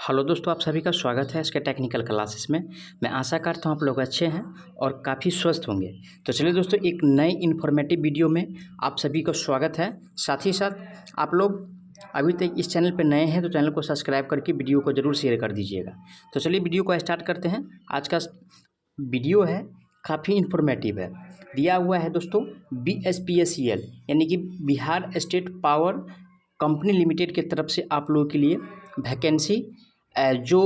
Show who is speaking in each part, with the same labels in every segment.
Speaker 1: Hello दोस्तों, आप सभी का स्वागत है इसके टेक्निकल क्लासेस में। मैं आशा करता हूँ आप लोग अच्छे हैं और काफ़ी स्वस्थ होंगे। तो चलिए दोस्तों, एक नए इन्फॉर्मेटिव वीडियो में आप सभी का स्वागत है। साथ ही साथ आप लोग अभी तक इस चैनल पर नए हैं तो चैनल को सब्सक्राइब करके वीडियो को ज़रूर शेयर कर दीजिएगा। तो चलिए वीडियो को स्टार्ट करते हैं। आज का वीडियो है काफ़ी इन्फॉर्मेटिव है। दिया हुआ है दोस्तों BSPCL यानी कि Bihar state power company limited की तरफ से आप लोगों के लिए वैकेंसी जो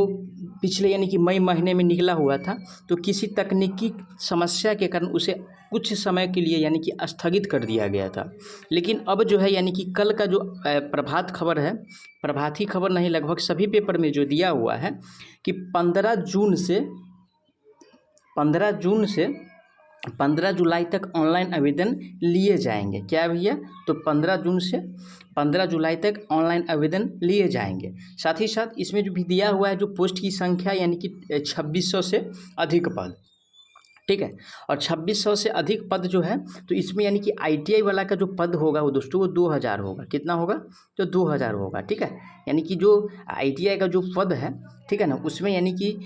Speaker 1: पिछले यानी कि मई महीने में निकला हुआ था, तो किसी तकनीकी समस्या के कारण उसे कुछ समय के लिए यानी कि स्थगित कर दिया गया था। लेकिन अब जो है यानी कि कल का जो प्रभात खबर है, प्रभाती खबर नहीं, लगभग सभी पेपर में जो दिया हुआ है कि 15 जुलाई तक ऑनलाइन आवेदन लिए जाएंगे। क्या भैया? तो 15 जून से 15 जुलाई तक ऑनलाइन आवेदन लिए जाएंगे। साथ ही साथ इसमें जो भी दिया हुआ है जो पोस्ट की संख्या यानी कि 2600 से अधिक पद, ठीक है। और 2600 से अधिक पद जो है तो इसमें यानी कि ITI वाला का जो पद होगा वो दोस्तों वो 2000 होगा। कितना होगा? तो 2000 होगा, ठीक है। यानी कि जो ITI का जो पद है, ठीक है ना, उसमें यानी कि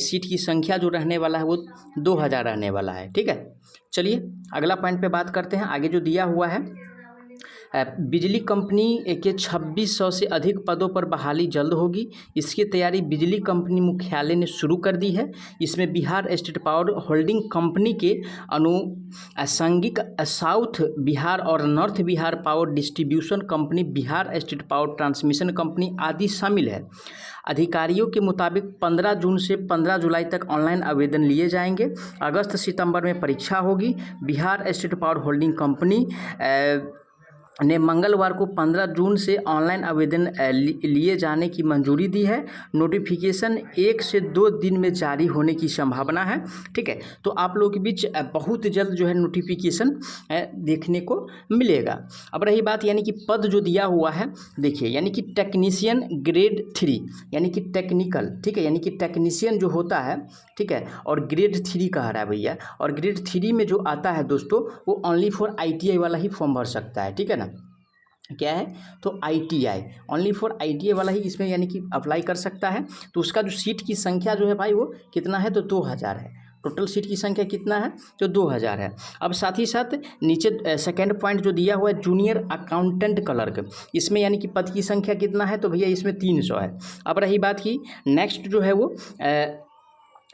Speaker 1: सीट की संख्या जो रहने वाला है वो 2000 रहने वाला है, ठीक है। चलिए अगला पॉइंट पे बात करते हैं। आगे जो दिया हुआ है बिजली कंपनी के 2600 से अधिक पदों पर बहाली जल्द होगी। इसकी तैयारी बिजली कंपनी मुख्यालय ने शुरू कर दी है। इसमें Bihar state power holding company के अनुषंगिक साउथ बिहार और north Bihar power distribution company, Bihar state power transmission company आदि शामिल है। अधिकारियों के मुताबिक 15 जून से 15 जुलाई तक ऑनलाइन आवेदन लिए जाएंगे। अगस्त सितंबर में परीक्षा होगी। Bihar state power holding company ने मंगलवार को 15 जून से ऑनलाइन आवेदन लिए जाने की मंजूरी दी है। नोटिफिकेशन 1 से 2 दिन में जारी होने की संभावना है, ठीक है। तो आप लोगों के बीच बहुत जल्द जो है नोटिफिकेशन देखने को मिलेगा। अब रही बात यानी कि पद जो दिया हुआ है, देखिए यानी कि टेक्नीशियन ग्रेड 3 यानी कि टेक्निकल, ठीक है, यानी कि टेक्नीशियन जो होता है, ठीक है, और ग्रेड 3 कह रहा है भैया। और ग्रेड 3 में जो आता है दोस्तों वो ओनली फॉर ITI वाला ही फॉर्म भर सकता है, ठीक है ना। क्या है? तो ITI, ओनली फॉर ITI वाला ही इसमें यानी कि अप्लाई कर सकता है। तो उसका जो सीट की संख्या जो है भाई वो कितना है? तो 2000 है। टोटल सीट की संख्या कितना है? तो 2000 है। अब साथ ही साथ नीचे सेकेंड पॉइंट जो दिया हुआ है जूनियर अकाउंटेंट क्लर्क, इसमें यानी कि पद की संख्या कितना है? तो भैया इसमें 300 है। अब रही बात की नेक्स्ट जो है वो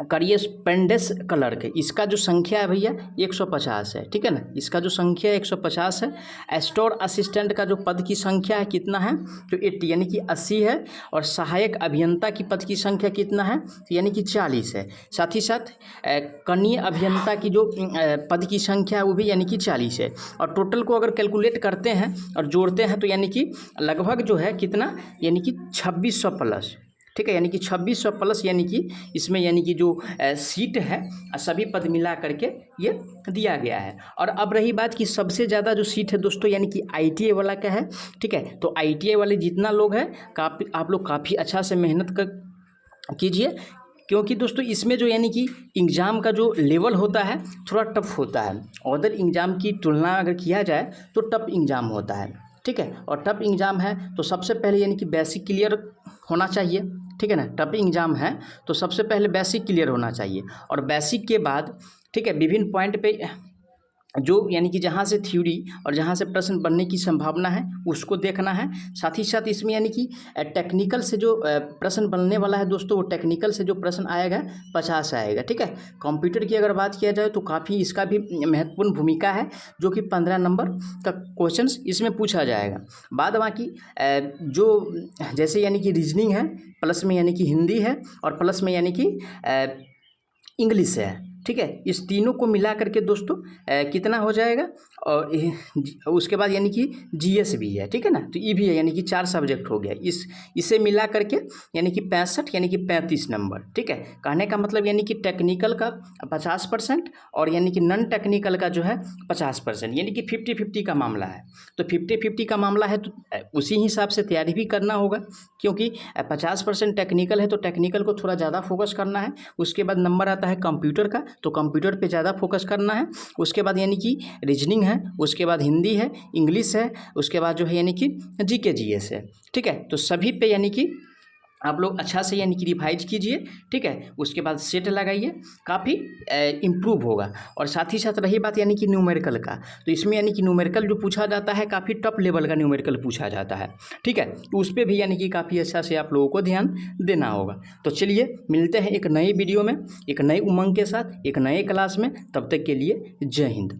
Speaker 1: करियस्पेंडेस क्लर्क, इसका जो संख्या है भैया 150 है, ठीक है ना। इसका जो संख्या 150 है। स्टोर असिस्टेंट का जो पद की संख्या है कितना है? तो 80 यानी कि 80 है। और सहायक अभियंता की पद की संख्या कितना है? तो यानी कि 40 है। साथ ही साथ कनीय अभियंता की जो पद की संख्या है वो भी यानी कि 40 है। और टोटल को अगर कैलकुलेट करते हैं और जोड़ते हैं तो यानी कि लगभग जो है कितना? यानी कि 2600 प्लस, ठीक है, यानी कि 2600 प्लस, यानी कि इसमें यानी कि जो सीट है सभी पद मिला करके ये दिया गया है। और अब रही बात कि सबसे ज़्यादा जो सीट है दोस्तों यानी कि ITI वाला का है, ठीक है। तो ITI वाले जितना लोग हैं आप लोग काफ़ी अच्छा से मेहनत कीजिए, क्योंकि दोस्तों इसमें जो यानी कि एग्ज़ाम का जो लेवल होता है थोड़ा टफ होता है। अदर एग्ज़ाम की तुलना अगर किया जाए तो टफ एग्ज़ाम होता है, ठीक है। और टफ एग्ज़ाम है तो सबसे पहले यानी कि बेसिक क्लियर होना चाहिए, ठीक है ना। टफ एग्ज़ाम है तो सबसे पहले बेसिक क्लियर होना चाहिए। और बेसिक के बाद, ठीक है, विभिन्न पॉइंट पे जो यानी कि जहाँ से थ्योरी और जहाँ से प्रश्न बनने की संभावना है उसको देखना है। साथ ही साथ इसमें यानी कि टेक्निकल से जो प्रश्न बनने वाला है दोस्तों, वो टेक्निकल से जो प्रश्न आएगा 50 आएगा, ठीक है। कंप्यूटर की अगर बात किया जाए तो काफ़ी इसका भी महत्वपूर्ण भूमिका है, जो कि 15 नंबर का क्वेश्चन इसमें पूछा जाएगा। बाद बाकी जो जैसे यानी कि रीजनिंग है, प्लस में यानी कि हिंदी है, और प्लस में यानी कि इंग्लिश है, ठीक है। इस तीनों को मिला करके दोस्तों कितना हो जाएगा? और उसके बाद यानी कि GS भी है, ठीक है ना। तो ये भी है, यानी कि 4 सब्जेक्ट हो गया। इसे मिला करके यानी कि 65 यानी कि 35 नंबर, ठीक है। कहने का मतलब यानी कि टेक्निकल का 50% और यानी कि नॉन टेक्निकल का जो है 50%, यानी कि 50-50 का मामला है। तो 50-50 का मामला है तो उसी हिसाब से तैयारी भी करना होगा, क्योंकि 50% टेक्निकल है तो टेक्निकल को थोड़ा ज़्यादा फोकस करना है। उसके बाद नंबर आता है कंप्यूटर का, तो कंप्यूटर पे ज़्यादा फोकस करना है। उसके बाद यानी कि रीजनिंग है, उसके बाद हिंदी है, इंग्लिश है, उसके बाद जो है यानी कि GK GS है, ठीक है। तो सभी पे यानी कि आप लोग अच्छा से यानी कि रिवाइज कीजिए, ठीक है। उसके बाद सेट लगाइए, काफ़ी इम्प्रूव होगा। और साथ ही साथ रही बात यानी कि न्यूमेरिकल का, तो इसमें यानी कि न्यूमेरिकल जो पूछा जाता है काफ़ी टॉप लेवल का न्यूमेरिकल पूछा जाता है, ठीक है। तो उस पर भी यानी कि काफ़ी अच्छा से आप लोगों को ध्यान देना होगा। तो चलिए मिलते हैं एक नए वीडियो में, एक नए उमंग के साथ, एक नए क्लास में। तब तक के लिए जय हिंद।